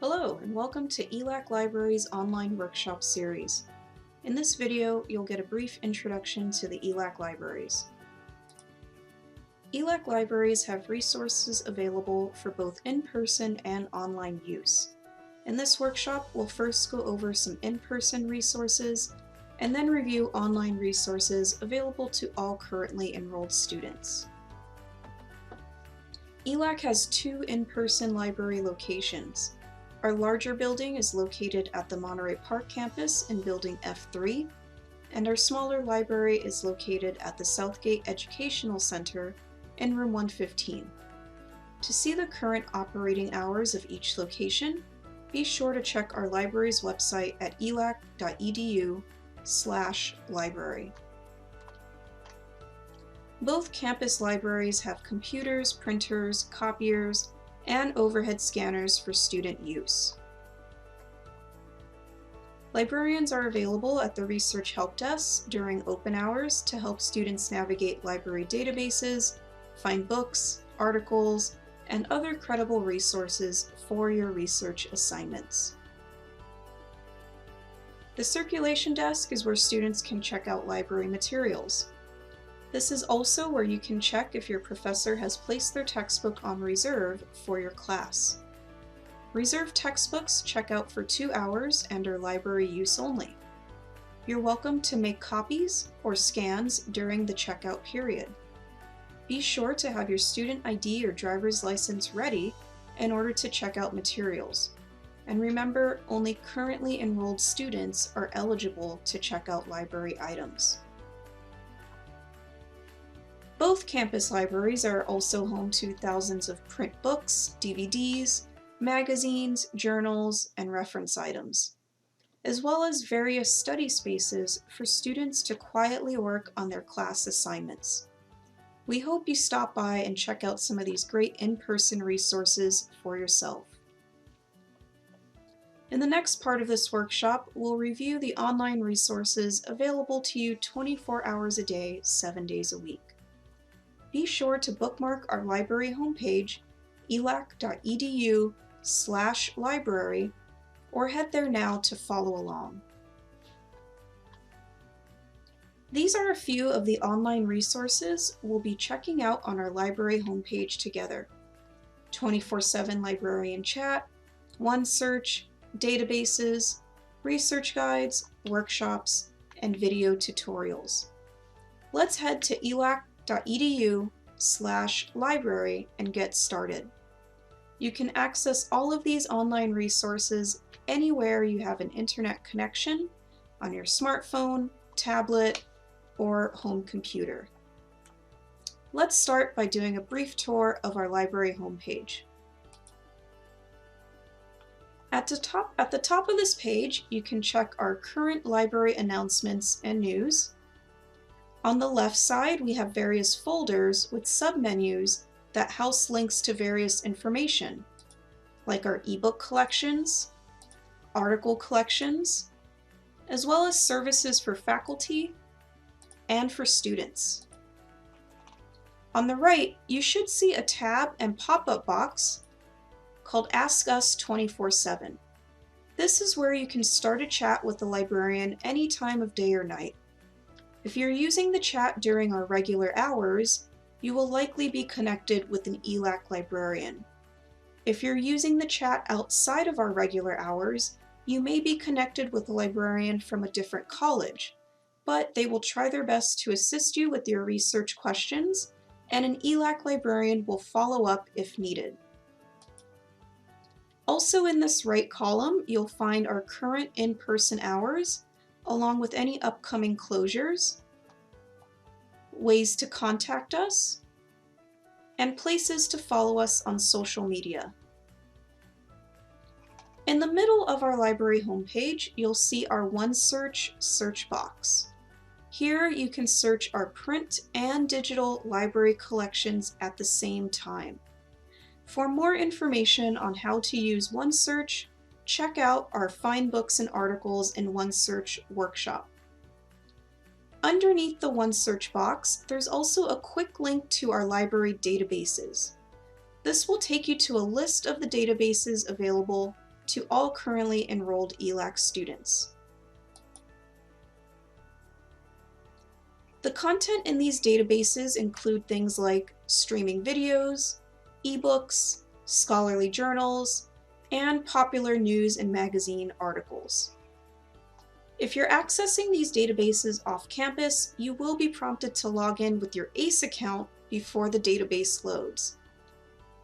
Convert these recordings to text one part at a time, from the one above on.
Hello, and welcome to ELAC Library's online workshop series. In this video, you'll get a brief introduction to the ELAC libraries. ELAC libraries have resources available for both in-person and online use. In this workshop, we'll first go over some in-person resources, and then review online resources available to all currently enrolled students. ELAC has two in-person library locations. Our larger building is located at the Monterey Park campus in Building F3, and our smaller library is located at the Southgate Educational Center in Room 115. To see the current operating hours of each location, be sure to check our library's website at elac.edu/library. Both campus libraries have computers, printers, copiers, and overhead scanners for student use. Librarians are available at the Research Help Desk during open hours to help students navigate library databases, find books, articles, and other credible resources for your research assignments. The Circulation Desk is where students can check out library materials. This is also where you can check if your professor has placed their textbook on reserve for your class. Reserved textbooks check out for 2 hours and are library use only. You're welcome to make copies or scans during the checkout period. Be sure to have your student ID or driver's license ready in order to check out materials. And remember, only currently enrolled students are eligible to check out library items. Both campus libraries are also home to thousands of print books, DVDs, magazines, journals, and reference items, as well as various study spaces for students to quietly work on their class assignments. We hope you stop by and check out some of these great in-person resources for yourself. In the next part of this workshop, we'll review the online resources available to you 24 hours a day, 7 days a week. Be sure to bookmark our library homepage, elac.edu/library, or head there now to follow along. These are a few of the online resources we'll be checking out on our library homepage together: 24/7 librarian chat, OneSearch, databases, research guides, workshops, and video tutorials. Let's head to elac.edu/library and get started. You can access all of these online resources anywhere you have an internet connection on your smartphone, tablet, or home computer. Let's start by doing a brief tour of our library homepage. At the top of this page, you can check our current library announcements and news. On the left side, we have various folders with submenus that house links to various information, like our ebook collections, article collections, as well as services for faculty and for students. On the right, you should see a tab and pop-up box called Ask Us 24/7. This is where you can start a chat with the librarian any time of day or night. If you're using the chat during our regular hours, you will likely be connected with an ELAC librarian. If you're using the chat outside of our regular hours, you may be connected with a librarian from a different college, but they will try their best to assist you with your research questions, and an ELAC librarian will follow up if needed. Also in this right column, you'll find our current in-person hours, along with any upcoming closures, ways to contact us, and places to follow us on social media. In the middle of our library homepage, you'll see our OneSearch search box. Here you can search our print and digital library collections at the same time. For more information on how to use OneSearch, check out our Find Books and Articles in OneSearch workshop. Underneath the OneSearch box, there's also a quick link to our library databases. This will take you to a list of the databases available to all currently enrolled ELAC students. The content in these databases include things like streaming videos, ebooks, scholarly journals, and popular news and magazine articles. If you're accessing these databases off campus, you will be prompted to log in with your ACE account before the database loads.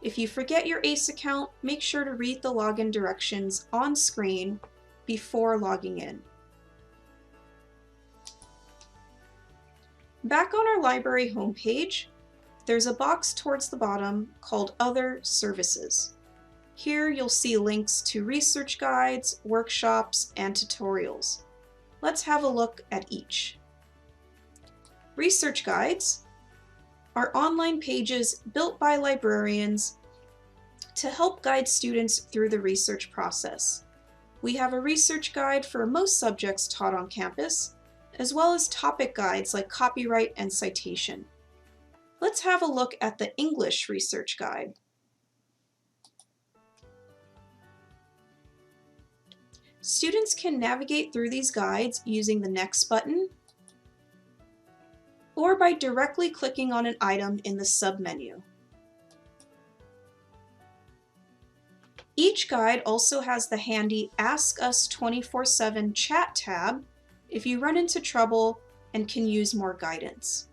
If you forget your ACE account, make sure to read the login directions on screen before logging in. Back on our library homepage, there's a box towards the bottom called Other Services. Here you'll see links to research guides, workshops, and tutorials. Let's have a look at each. Research guides are online pages built by librarians to help guide students through the research process. We have a research guide for most subjects taught on campus, as well as topic guides like copyright and citation. Let's have a look at the English research guide. Students can navigate through these guides using the Next button or by directly clicking on an item in the submenu. Each guide also has the handy Ask Us 24/7 chat tab if you run into trouble and can use more guidance.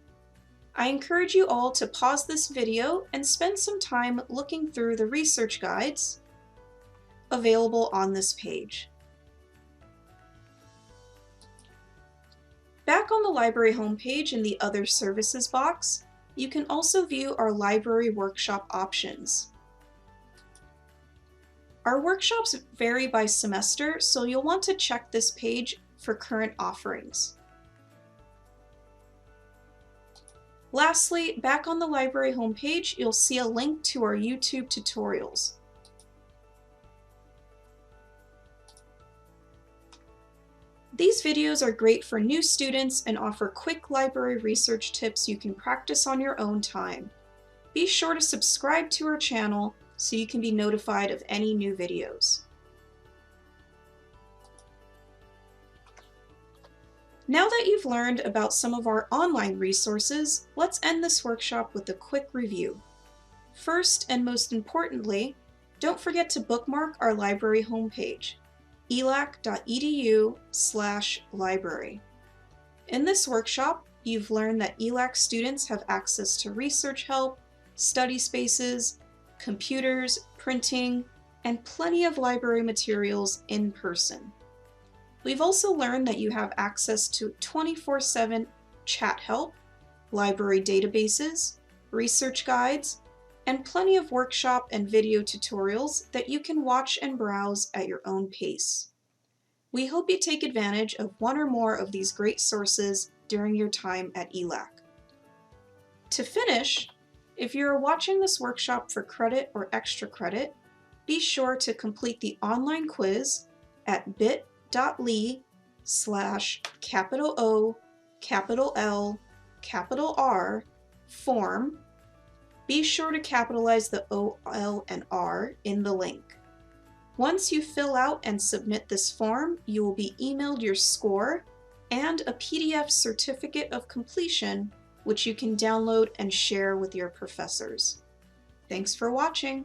I encourage you all to pause this video and spend some time looking through the research guides available on this page. Back on the library homepage in the Other Services box, you can also view our library workshop options. Our workshops vary by semester, so you'll want to check this page for current offerings. Lastly, back on the library homepage, you'll see a link to our YouTube tutorials. These videos are great for new students and offer quick library research tips you can practice on your own time. Be sure to subscribe to our channel so you can be notified of any new videos. Now that you've learned about some of our online resources, let's end this workshop with a quick review. First, and most importantly, don't forget to bookmark our library homepage, elac.edu/library. In this workshop, you've learned that ELAC students have access to research help, study spaces, computers, printing, and plenty of library materials in person. We've also learned that you have access to 24/7 chat help, library databases, research guides, and plenty of workshop and video tutorials that you can watch and browse at your own pace. We hope you take advantage of one or more of these great sources during your time at ELAC. To finish, if you're watching this workshop for credit or extra credit, be sure to complete the online quiz at bit.ly/O, L, form. Be sure to capitalize the O, L, and R in the link. Once you fill out and submit this form, you will be emailed your score and a PDF certificate of completion, which you can download and share with your professors. Thanks for watching.